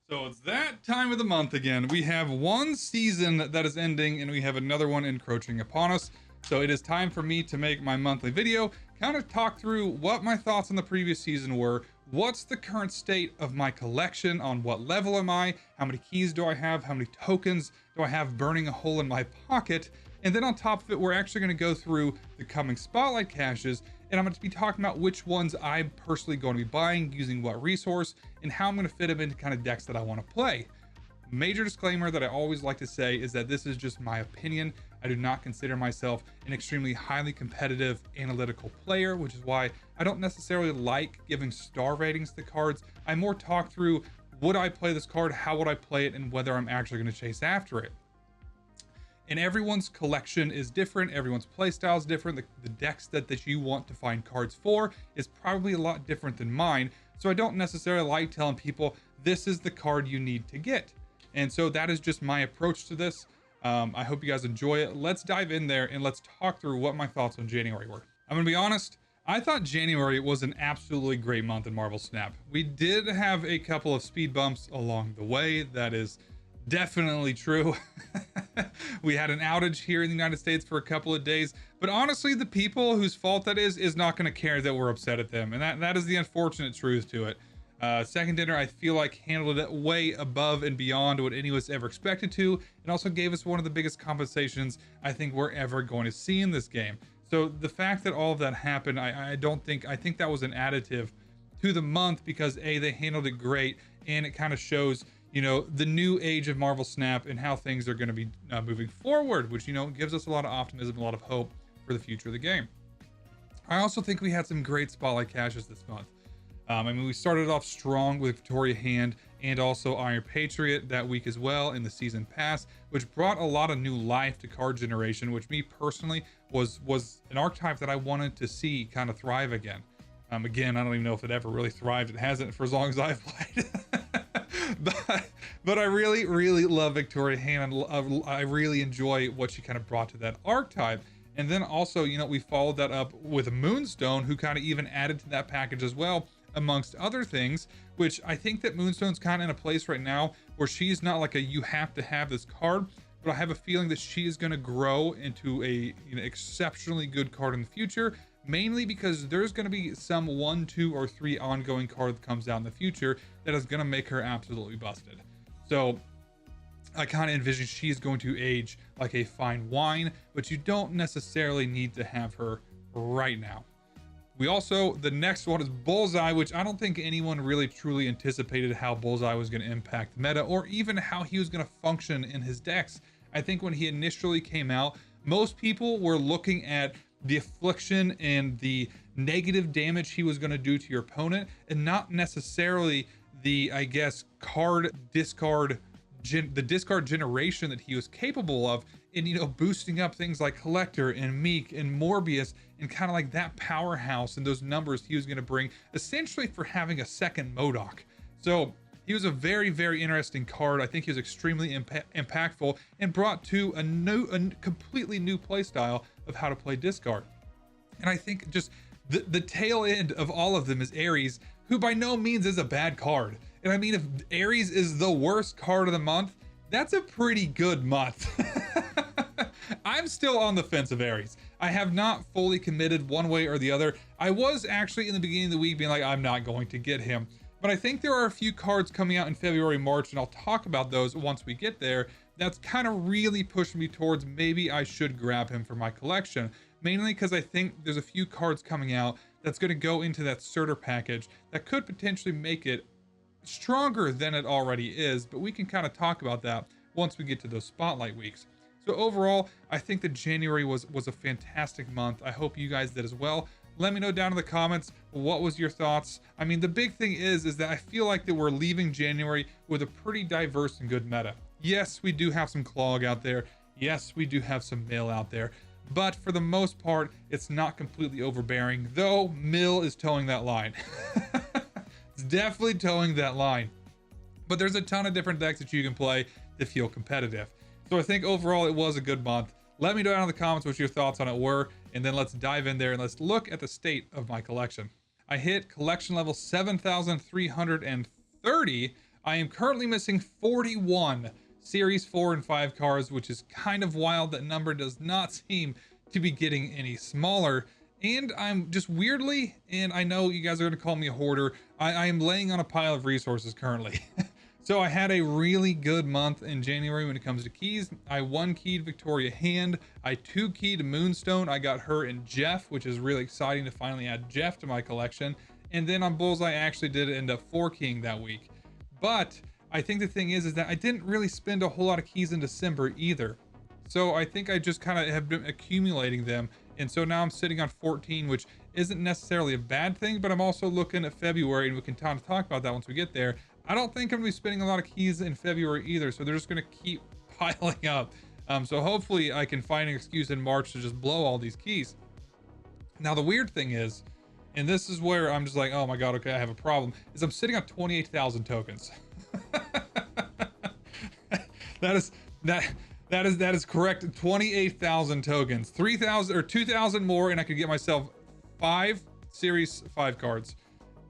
So it's that time of the month again. We have one season that is ending and we have another one encroaching upon us. So it is time for me to make my monthly video, kind of talk through what my thoughts on the previous season were, what's the current state of my collection, on what level am I, how many keys do I have, how many tokens do I have burning a hole in my pocket, and then on top of it, we're actually going to go through the coming spotlight caches, and I'm going to be talking about which ones I'm personally going to be buying, using what resource, and how I'm going to fit them into kind of decks that I want to play. Major disclaimer that I always like to say is that this is just my opinion. I do not consider myself an extremely highly competitive analytical player, which is why I don't necessarily like giving star ratings to cards. I more talk through, would I play this card, how would I play it, and whether I'm actually going to chase after it. And everyone's collection is different, everyone's playstyle is different, the decks that you want to find cards for is probably a lot different than mine, so I don't necessarily like telling people this is the card you need to get. And so that is just my approach to this. I hope you guys enjoy it. Let's dive in there and let's talk through what my thoughts on January were. I'm gonna be honest, I thought January was an absolutely great month in Marvel Snap. We did have a couple of speed bumps along the way, that is definitely true. We had an outage here in the United States for a couple of days, but honestly, the people whose fault that is not going to care that we're upset at them, and that is the unfortunate truth to it. Second Dinner, I feel like, handled it way above and beyond what any of us ever expected to, and also gave us one of the biggest compensations I think we're ever going to see in this game. So the fact that all of that happened, I think that was an additive to the month, because A, they handled it great, and it kind of shows, you know, the new age of Marvel Snap and how things are going to be moving forward, which, you know, gives us a lot of optimism, a lot of hope for the future of the game. I also think we had some great spotlight caches this month. I mean, we started off strong with Victoria Hand and also Iron Patriot that week as well in the season pass, which brought a lot of new life to card generation, which me personally was an archetype that I wanted to see kind of thrive again. Again, I don't even know if it ever really thrived. It hasn't for as long as I've played. but I really love Victoria Hand. I really enjoy what she kind of brought to that archetype. And then also, you know, we followed that up with Moonstone, who kind of even added to that package as well, amongst other things, which I think that Moonstone's kind of in a place right now where she's not like a you have to have this card, but I have a feeling that she is going to grow into a, you know, exceptionally good card in the future, mainly because there's going to be some 1, 2, or 3 ongoing card that comes out in the future that is going to make her absolutely busted. So I kind of envision she's going to age like a fine wine, but you don't necessarily need to have her right now. We also, the next one is Bullseye, which I don't think anyone really truly anticipated how Bullseye was going to impact meta, or even how he was going to function in his decks. I think when he initially came out, most people were looking at the affliction and the negative damage he was going to do to your opponent, and not necessarily the, I guess, card discard, the discard generation that he was capable of in, you know, boosting up things like Collector and Meek and Morbius, and kind of like that powerhouse and those numbers he was going to bring essentially for having a second MODOK. So he was a very interesting card. I think he was extremely impactful and brought to a completely new playstyle of how to play discard. And I think just the tail end of all of them is Ares, who by no means is a bad card. And I mean, if Ares is the worst card of the month, that's a pretty good month. I'm still on the fence of Ares. I have not fully committed one way or the other. I was actually in the beginning of the week being like, I'm not going to get him. But I think there are a few cards coming out in February, March, and I'll talk about those once we get there. That's kind of really pushed me towards maybe I should grab him for my collection. Mainly because I think there's a few cards coming out that's going to go into that starter package that could potentially make it stronger than it already is. But we can kind of talk about that once we get to those spotlight weeks. So overall, I think that January was a fantastic month. I hope you guys did as well. Let me know down in the comments, what was your thoughts? I mean, the big thing is that I feel like that we're leaving January with a pretty diverse and good meta. Yes, we do have some Clog out there. Yes, we do have some Mill out there. But for the most part, it's not completely overbearing, though Mill is towing that line. It's definitely towing that line. But there's a ton of different decks that you can play that feel competitive. So I think overall it was a good month. Let me know down in the comments what your thoughts on it were, and then let's dive in there and let's look at the state of my collection. I hit collection level 7,330 I am currently missing 41 Series 4 and 5 cards, which is kind of wild. That number does not seem to be getting any smaller. And I'm just weirdly, and I know you guys are going to call me a hoarder, I am laying on a pile of resources currently. So I had a really good month in January when it comes to keys. I 1-keyed Victoria Hand. I 2-keyed Moonstone. I got her and Jeff, which is really exciting to finally add Jeff to my collection. And then on Bullseye, I actually did end up 4-keying that week. But I think the thing is that I didn't really spend a whole lot of keys in December either. So I think I just kind of have been accumulating them. And so now I'm sitting on 14, which isn't necessarily a bad thing, but I'm also looking at February, and we can kind of talk about that once we get there. I don't think I'm gonna be spending a lot of keys in February either, so they're just gonna keep piling up. So hopefully I can find an excuse in March to just blow all these keys. Now the weird thing is, and this is where I'm just like, oh my god, okay, I have a problem, is I'm sitting on 28,000 tokens. That is correct. 28,000 tokens, 3,000 or 2,000 more, and I could get myself 5 Series 5 cards.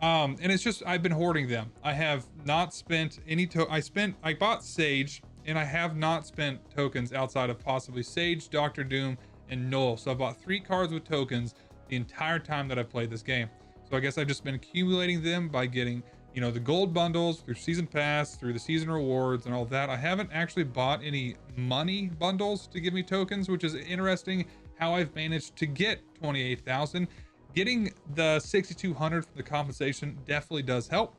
And it's just, I've been hoarding them. I have not spent any I bought Sage, and I have not spent tokens outside of possibly Sage, Doctor Doom, and Null. So I bought 3 cards with tokens the entire time that I played this game. So I guess I've just been accumulating them by getting, you know, the gold bundles through season pass, through the season rewards and all that. I haven't actually bought any money bundles to give me tokens, which is interesting how I've managed to get 28,000. Getting the 6,200 from the compensation definitely does help.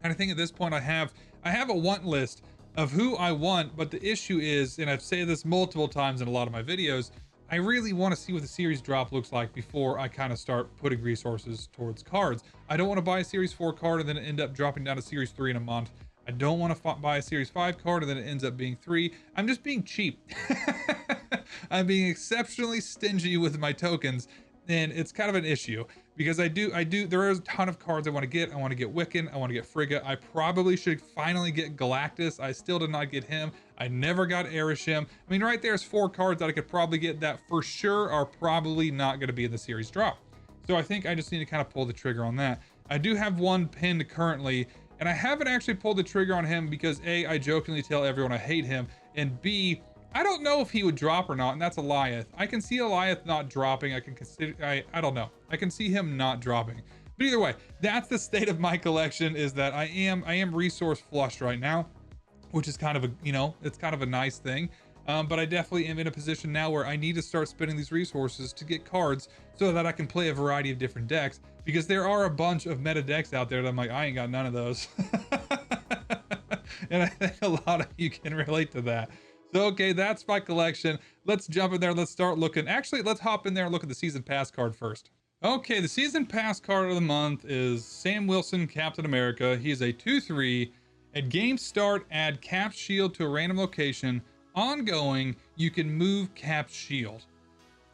And I think at this point I have a want list of who I want, but the issue is, and I've said this multiple times in a lot of my videos, I really want to see what the series drop looks like before I kind of start putting resources towards cards. I don't want to buy a Series 4 card and then end up dropping down to Series 3 in a month. I don't want to buy a Series 5 card and then it ends up being 3. I'm just being cheap. I'm being exceptionally stingy with my tokens, and it's kind of an issue because there is a ton of cards I want to get. I want to get Wiccan, I want to get Frigga. I probably should finally get Galactus. I still did not get him. I never got Erishim. I mean, right there's 4 cards that I could probably get that for sure are probably not going to be in the series drop. So I think I just need to kind of pull the trigger on that. I do have one pinned currently, and I haven't actually pulled the trigger on him because A, I jokingly tell everyone I hate him, and B, I don't know if he would drop or not, and that's Alioth. I can see Alioth not dropping. I don't know. I can see him not dropping. But either way, that's the state of my collection, is that I am resource flushed right now, which is kind of a, you know, it's kind of a nice thing. But I definitely am in a position now where I need to start spending these resources to get cards so that I can play a variety of different decks, because there are a bunch of meta decks out there that I'm like, I ain't got none of those. And I think a lot of you can relate to that. So, okay, that's my collection. Let's jump in there. Let's start looking. Actually, let's hop in there and look at the season pass card first. Okay, the season pass card of the month is Sam Wilson, Captain America. He is a 2/3. At game start, add Cap's shield to a random location. Ongoing, you can move Cap's shield.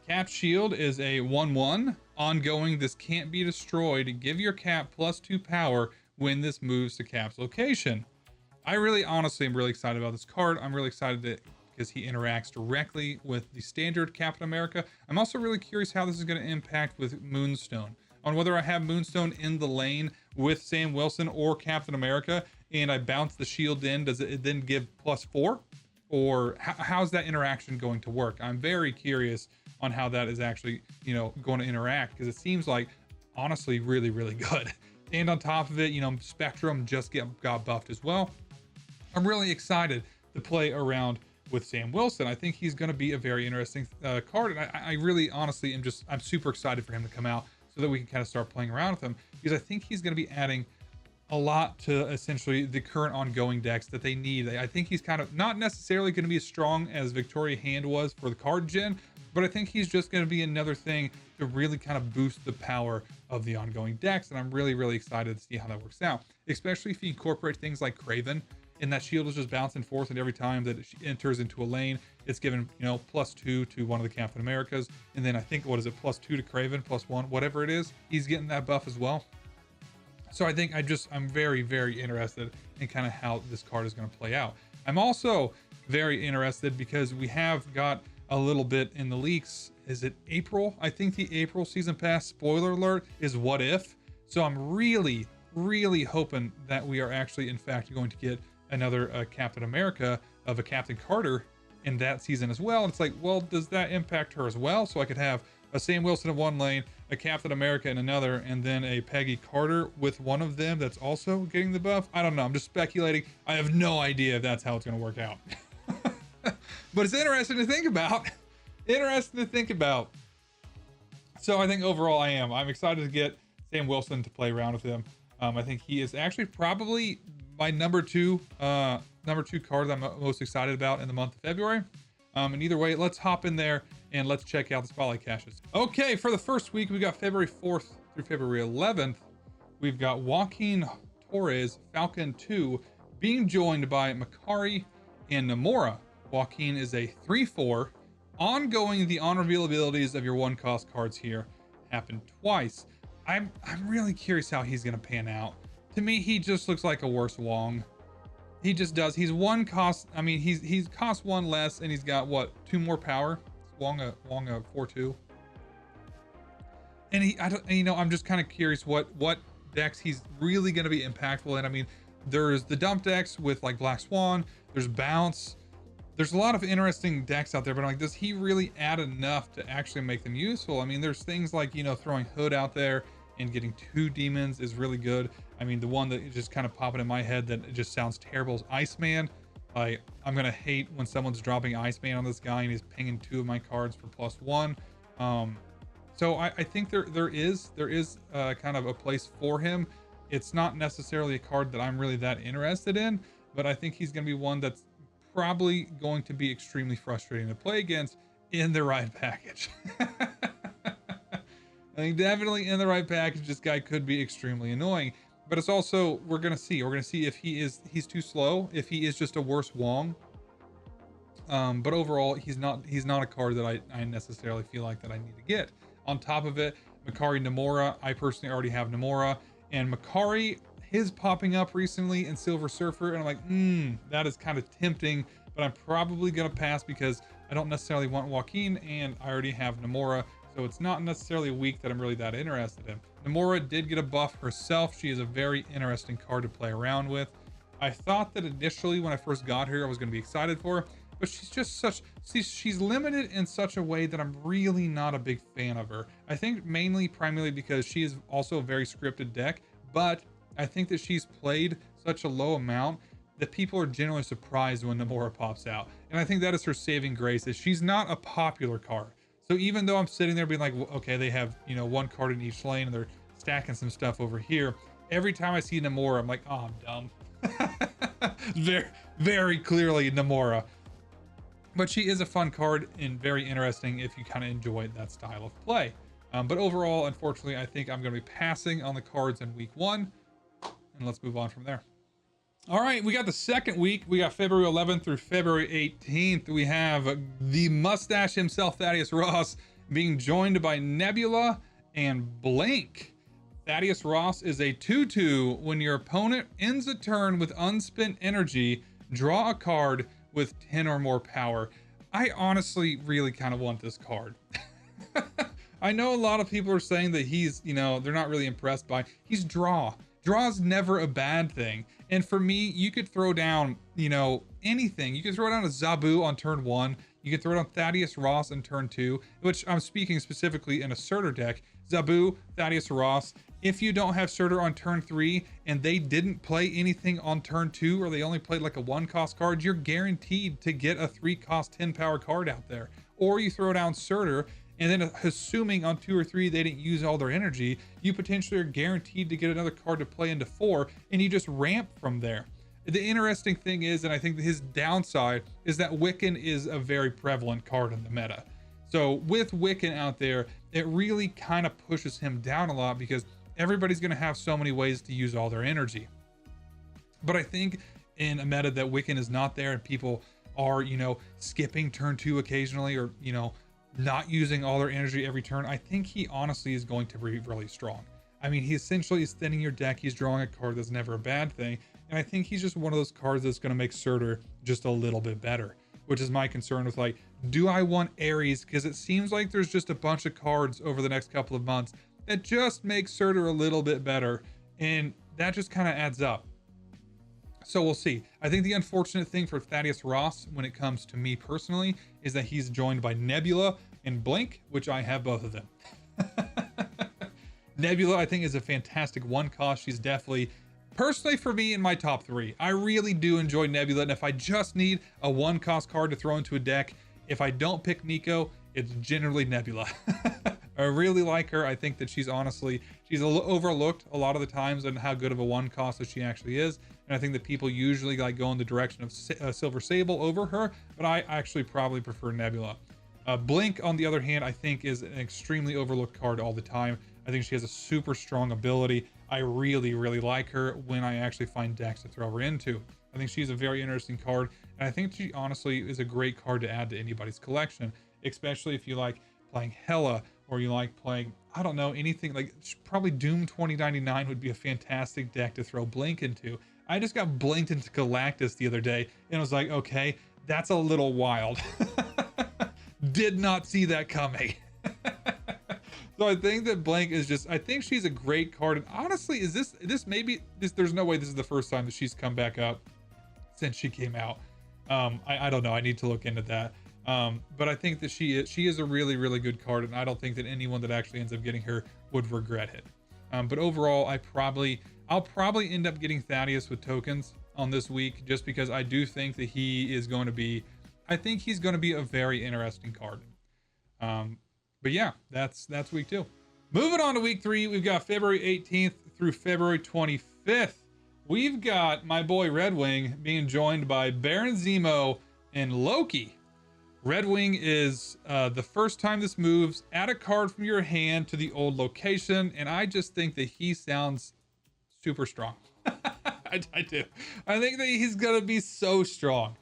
Cap's shield is a 1/1. Ongoing, this can't be destroyed. Give your Cap +2 power when this moves to Cap's location. I really, honestly, am really excited about this card. I'm really excited because he interacts directly with the standard Captain America. I'm also really curious how this is going to impact with Moonstone, on whether I have Moonstone in the lane with Sam Wilson or Captain America, and I bounce the shield in. Does it then give +4? Or how's that interaction going to work? I'm very curious on how that is actually, you know, going to interact, because it seems like, honestly, really, really good. And on top of it, you know, Spectrum just got buffed as well. I'm really excited to play around with Sam Wilson. I think he's going to be a very interesting card, and I really, honestly, I'm super excited for him to come out so that we can kind of start playing around with him, because I think he's going to be adding a lot to essentially the current ongoing decks that they need. I think he's kind of not necessarily going to be as strong as Victoria Hand was for the card gen, but I think he's just going to be another thing to really kind of boost the power of the ongoing decks, and I'm really, really excited to see how that works out, especially if you incorporate things like Kraven. And that shield is just bouncing forth, and every time that it enters into a lane, it's given, you know, +2 to one of the Captain Americas. And then I think, what is it, +2 to Kraven, +1, whatever it is, he's getting that buff as well. So I think I'm very, very interested in kind of how this card is going to play out. I'm also very interested because we have got a little bit in the leaks. Is it April? I think the April season pass, spoiler alert, is What If. So I'm really, really hoping that we are actually, in fact, going to get another Captain America of a Captain Carter in that season as well. And it's like, well, does that impact her as well? So I could have a Sam Wilson in one lane, a Captain America in another, and then a Peggy Carter with one of them that's also getting the buff. I don't know. I'm just speculating. I have no idea if that's how it's going to work out. But it's interesting to think about. Interesting to think about. So I think overall I'm excited to get Sam Wilson to play around with him. I think he is actually probably my number two card that I'm most excited about in the month of February. And either way, let's hop in there and let's check out the spotlight caches. Okay, for the first week, we got February 4th through February 11th. We've got Joaquin Torres, Falcon 2, being joined by Makari and Namora. Joaquin is a 3/4. Ongoing, the on-reveal abilities of your one-cost cards here happen twice. I'm really curious how he's going to pan out. To me, he just looks like a worse Wong. He just does. He's one cost. I mean, he's cost one less, and he's got what, 2 more power. Wong a 4/2. And I'm just kind of curious what decks he's really going to be impactful in. I mean, there's the dump decks with like Black Swan. There's Bounce. There's a lot of interesting decks out there, but I'm like, does he really add enough to actually make them useful? I mean, there's things like, throwing Hood out there and getting 2 demons is really good. I mean, the one that is just kind of popping in my head that it just sounds terrible is Iceman. I'm gonna hate when someone's dropping Iceman on this guy and he's pinging 2 of my cards for +1. So I think there is kind of a place for him. It's not necessarily a card that I'm really that interested in, but I think he's gonna be one that's probably going to be extremely frustrating to play against in the right package. I think definitely in the right package, this guy could be extremely annoying. But it's also, we're gonna see if he's too slow, if he is just a worse Wong. But overall, he's not a card that I necessarily feel like that I need to get. On top of it, Makari Namora, I personally already have Namora, and Makari, his popping up recently in Silver Surfer, and I'm like, that is kind of tempting, but I'm probably gonna pass because I don't necessarily want Joaquin, and I already have Namora, so it's not necessarily a week that I'm really that interested in. Namora did get a buff herself. She is a very interesting card to play around with. I thought that initially when I first got her, I was going to be excited for her, but she's just she's limited in such a way that I'm really not a big fan of her. I think primarily because she is also a very scripted deck, but I think that she's played such a low amount that people are generally surprised when Namora pops out. And I think that is her saving grace, is she's not a popular card. So even though I'm sitting there being like, well, okay, they have, 1 card in each lane and they're stacking some stuff over here, every time I see Namora, I'm like, oh, I'm dumb. very, very clearly Namora. But she is a fun card and very interesting if you kind of enjoy that style of play. But overall, unfortunately, I think I'm going to be passing on the cards in week 1. And let's move on from there. All right, we got the second week. We got February 11th through February 18th. We have the mustache himself, Thaddeus Ross, being joined by Nebula and Blink. Thaddeus Ross is a 2/2. When your opponent ends a turn with unspent energy, draw a card with 10 or more power. I honestly really kind of want this card. I know a lot of people are saying that he's, they're not really impressed by. He's draw. Draw's never a bad thing. And for me, you could throw down, anything. You could throw down a Zabu on turn 1. You could throw down Thaddeus Ross on turn 2, which I'm speaking specifically in a Surtur deck. Zabu, Thaddeus Ross. If you don't have Surtur on turn 3 and they didn't play anything on turn 2, or they only played like a 1-cost card, you're guaranteed to get a 3-cost 10-power card out there. Or you throw down Surtur, and then assuming on 2 or 3 they didn't use all their energy, you potentially are guaranteed to get another card to play into 4, and you just ramp from there. The interesting thing is, and I think his downside, is that Wiccan is a very prevalent card in the meta. So with Wiccan out there, it really kind of pushes him down a lot because everybody's going to have so many ways to use all their energy. But I think in a meta that Wiccan is not there and people are, skipping turn 2 occasionally, or, not using all their energy every turn, I think he honestly is going to be really strong. I mean, he essentially is thinning your deck. He's drawing a card that's never a bad thing. And I think he's just one of those cards that's going to make Surtur just a little bit better, which is my concern with, like, do I want Ares? Because it seems like there's just a bunch of cards over the next couple of months that just make Surtur a little bit better. And that just kind of adds up. So we'll see. I think the unfortunate thing for Thaddeus Ross when it comes to me personally is that he's joined by Nebula and Blink, which I have both of them. Nebula, I think, is a fantastic one cost. She's definitely, personally for me, in my top 3. I really do enjoy Nebula, and if I just need a one cost card to throw into a deck, if I don't pick Nico, it's generally Nebula. I really like her. I think that she's overlooked a lot of the times on how good of a one cost that she actually is. And I think that people usually like go in the direction of Silver Sable over her, but I actually probably prefer Nebula. Blink, on the other hand, I think is an extremely overlooked card all the time. I think she has a super strong ability. I really, really like her when I actually find decks to throw her into. I think she's a very interesting card, and I think she honestly is a great card to add to anybody's collection, especially if you like playing Hela, or you like playing, I don't know, anything like probably Doom 2099 would be a fantastic deck to throw Blink into. I just got blinked into Galactus the other day and I was like, okay, that's a little wild. Did not see that coming. So I think that Blink is just, I think she's a great card. And honestly, is this there's no way this is the first time that she's come back up since she came out. I don't know. I need to look into that. But I think that she is a really, really good card, and I don't think that anyone that actually ends up getting her would regret it. But overall, I'll probably end up getting Thaddeus with tokens on this week, just because I do think that he's going to be a very interesting card. But yeah, that's week 2. Moving on to week 3, we've got February 18th through February 25th. We've got my boy Redwing being joined by Baron Zemo and Loki. Redwing is the first time this moves, add a card from your hand to the old location, and I just think that he sounds super strong. I do. I think that he's gonna be so strong.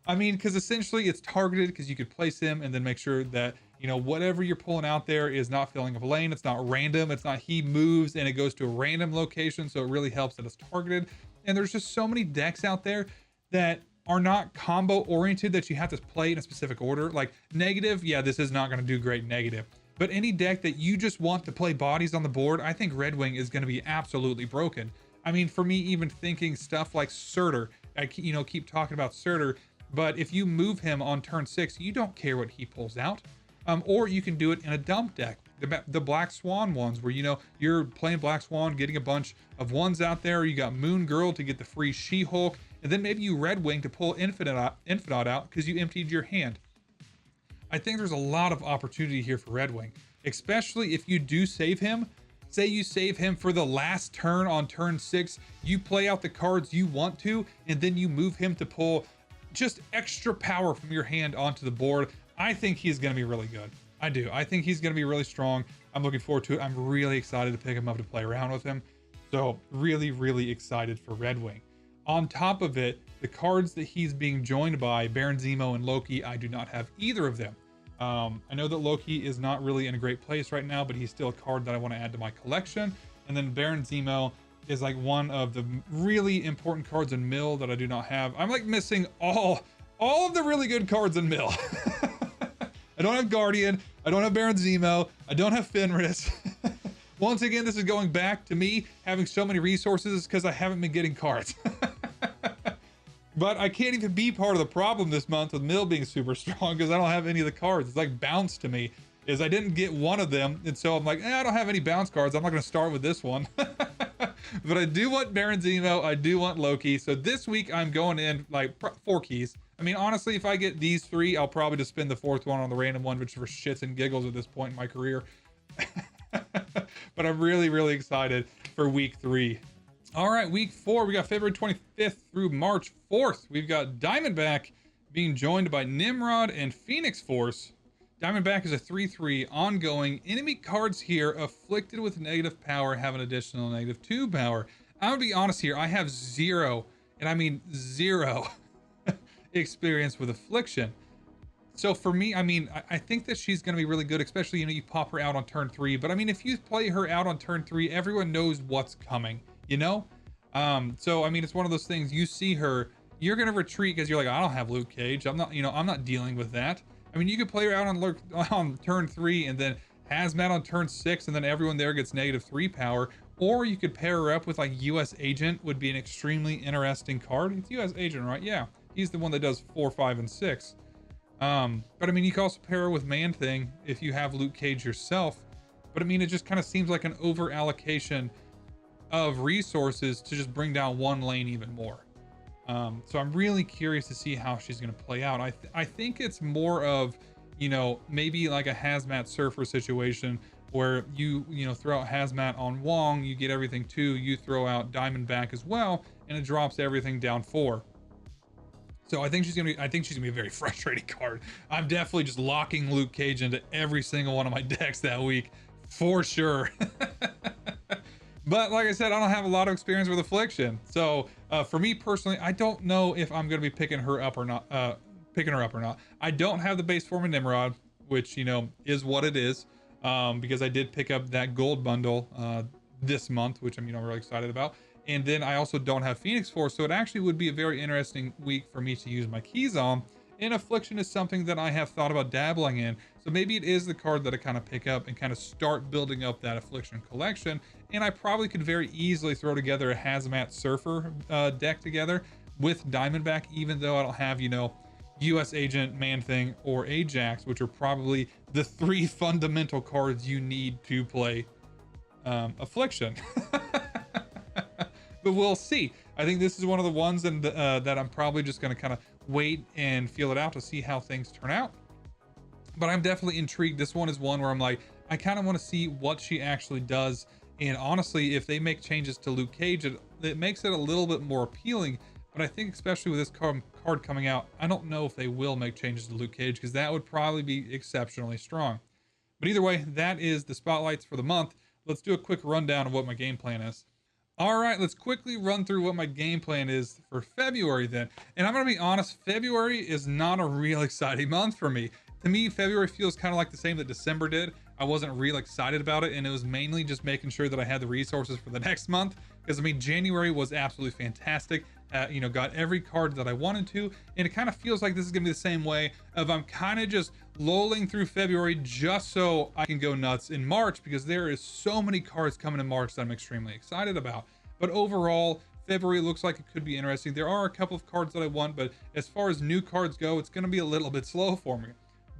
I mean, because essentially it's targeted, because you could place him and then make sure that, you know, whatever you're pulling out there is not filling up a lane. It's not random. It's not he moves and it goes to a random location. So it really helps that it's targeted. And there's just so many decks out there that are not combo oriented that you have to play in a specific order. Like negative, yeah, this is not going to do great negative. But any deck that you just want to play bodies on the board, I think Redwing is going to be absolutely broken. I mean, for me, even thinking stuff like Surtur, I keep talking about Surtur, but if you move him on turn 6, you don't care what he pulls out. Or you can do it in a dump deck, the Black Swan ones, where you're playing Black Swan, getting a bunch of ones out there. You got Moon Girl to get the free She-Hulk, and then maybe you Redwing to pull Infinite out because you emptied your hand. I think there's a lot of opportunity here for Redwing, especially if you do save him. Say you save him for the last turn on turn 6, you play out the cards you want to, and then you move him to pull just extra power from your hand onto the board. I think he's going to be really good. I do. I think he's going to be really strong. I'm looking forward to it. I'm really excited to pick him up to play around with him. So really, really excited for Redwing. On top of it, the cards that he's being joined by, Baron Zemo and Loki, I do not have either of them. I know that Loki is not really in a great place right now, but he's still a card that I want to add to my collection. And then Baron Zemo is like one of the really important cards in Mill that I do not have. I'm like missing all of the really good cards in Mill. I don't have Guardian. I don't have Baron Zemo. I don't have Fenris. Once again, this is going back to me having so many resources because I haven't been getting cards. But I can't even be part of the problem this month with Mill being super strong because I don't have any of the cards. It's like bounce to me, is I didn't get one of them. And so I'm like, I don't have any bounce cards. I'm not going to start with this one. But I do want Baron Zemo. I do want Loki. So this week I'm going in like 4 keys. I mean, honestly, if I get these 3, I'll probably just spend the 4th one on the random one, which is for shits and giggles at this point in my career. But I'm really, really excited for week 3. All right, week 4, we got February 25th through March 4th. We've got Diamondback being joined by Nimrod and Phoenix Force. Diamondback is a 3/3 ongoing. Enemy cards here afflicted with negative power have an additional -2 power. I'm gonna be honest here, I have 0, and I mean 0 experience with affliction. So for me, I mean, I think that she's going to be really good, especially, you pop her out on turn 3. But I mean, if you play her out on turn 3, everyone knows what's coming, So I mean, it's one of those things, you see her, you're going to retreat because you're like, I don't have Luke Cage. I'm not dealing with that. I mean, you could play her out on turn 3 and then Hazmat on turn 6, and then everyone there gets -3 power. Or you could pair her up with like US Agent, would be an extremely interesting card. It's US Agent, right? Yeah. He's the one that does 4, 5, and 6. But I mean, you can also pair her with Man Thing if you have Luke Cage yourself. But I mean, it just kind of seems like an over allocation of resources to just bring down one lane even more. So I'm really curious to see how she's going to play out. I think it's more of, you know, maybe like a Hazmat Surfer situation where you throw out Hazmat on Wong, you get everything 2, you throw out Diamondback as well, and it drops everything down 4. So I think she's gonna be a very frustrating card. I'm definitely just locking Luke Cage into every single one of my decks that week for sure. But like I said, I don't have a lot of experience with Affliction. So for me personally, I don't know if I'm going to be picking her up or not. I don't have the base form of Nimrod, which, you know, is what it is, because I did pick up that gold bundle this month, which I'm, you know, really excited about. And then I also don't have Phoenix Force. So it actually would be a very interesting week for me to use my keys on. And Affliction is something that I have thought about dabbling in. So maybe it is the card that I kind of pick up and kind of start building up that Affliction collection. And I probably could very easily throw together a Hazmat Surfer deck together with Diamondback, even though I don't have, you know, US Agent, Man Thing, or Ajax, which are probably the 3 fundamental cards you need to play Affliction. But we'll see. I think this is one of the ones that I'm probably just going to kind of wait and feel it out to see how things turn out. But I'm definitely intrigued. This one is one where I'm like, I kind of want to see what she actually does. And honestly, if they make changes to Luke Cage, it makes it a little bit more appealing. But I think especially with this card coming out, I don't know if they will make changes to Luke Cage, because that would probably be exceptionally strong. But either way, that is the spotlights for the month. Let's do a quick rundown of what my game plan is. All right, let's quickly run through what my game plan is for February then. And I'm going to be honest, February is not a real exciting month for me. To me, February feels kind of like the same that December did. I wasn't real excited about it, and it was mainly just making sure that I had the resources for the next month. Because I mean, January was absolutely fantastic. You know, got every card that I wanted to, and it kind of feels like this is gonna be the same way of I'm kind of just lolling through February just so I can go nuts in March, because there is so many cards coming in March that I'm extremely excited about. But overall, February looks like it could be interesting. There are a couple of cards that I want, but as far as new cards go, it's gonna be a little bit slow for me.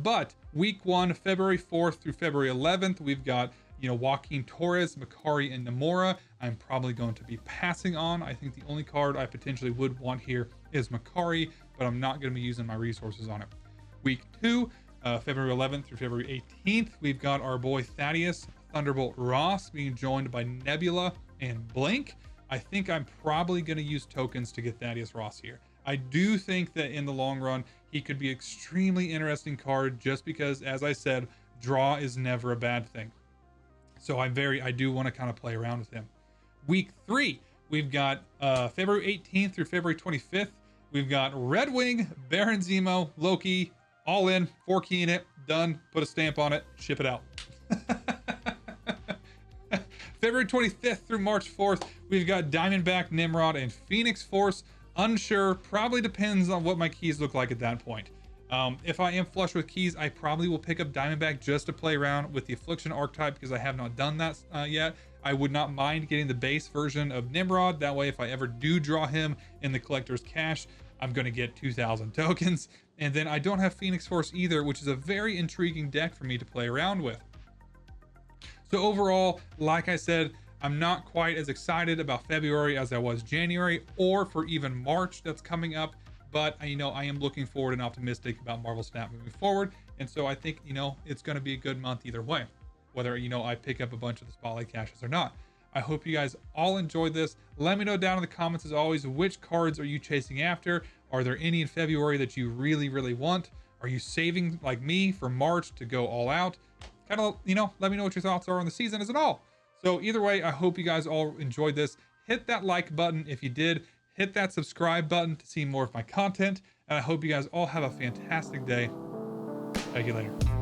But week 1, February 4th through February 11th, we've got, you know, Joaquin Torres, Makari, and Namora. I'm probably going to be passing on. I think the only card I potentially would want here is Makari, but I'm not going to be using my resources on it. Week 2, February 11th through February 18th, we've got our boy Thaddeus Thunderbolt Ross being joined by Nebula and Blink. I think I'm probably going to use tokens to get Thaddeus Ross here. I do think that in the long run, he could be extremely interesting card, just because, as I said, draw is never a bad thing. So I do want to kind of play around with him. Week 3, we've got February 18th through February 25th. We've got Red Wing, Baron Zemo, Loki, all in, 4 key in it, done, put a stamp on it, ship it out. February 25th through March 4th, we've got Diamondback, Nimrod, and Phoenix Force. Unsure, probably depends on what my keys look like at that point. If I am flush with keys, I probably will pick up Diamondback just to play around with the Affliction archetype, because I have not done that yet. I would not mind getting the base version of Nimrod. That way, if I ever do draw him in the collector's cache, I'm going to get 2,000 tokens. And then I don't have Phoenix Force either, which is a very intriguing deck for me to play around with. So overall, like I said, I'm not quite as excited about February as I was January, or for even March that's coming up. But, you know, I am looking forward and optimistic about Marvel Snap moving forward. And so I think, you know, it's going to be a good month either way, whether, you know, I pick up a bunch of the spotlight caches or not. I hope you guys all enjoyed this. Let me know down in the comments, as always, which cards are you chasing after? Are there any in February that you really, really want? Are you saving, like me, for March to go all out? Kind of, you know, let me know what your thoughts are on the season as a whole. So either way, I hope you guys all enjoyed this. Hit that like button if you did. Hit that subscribe button to see more of my content. And I hope you guys all have a fantastic day. Talk to you later.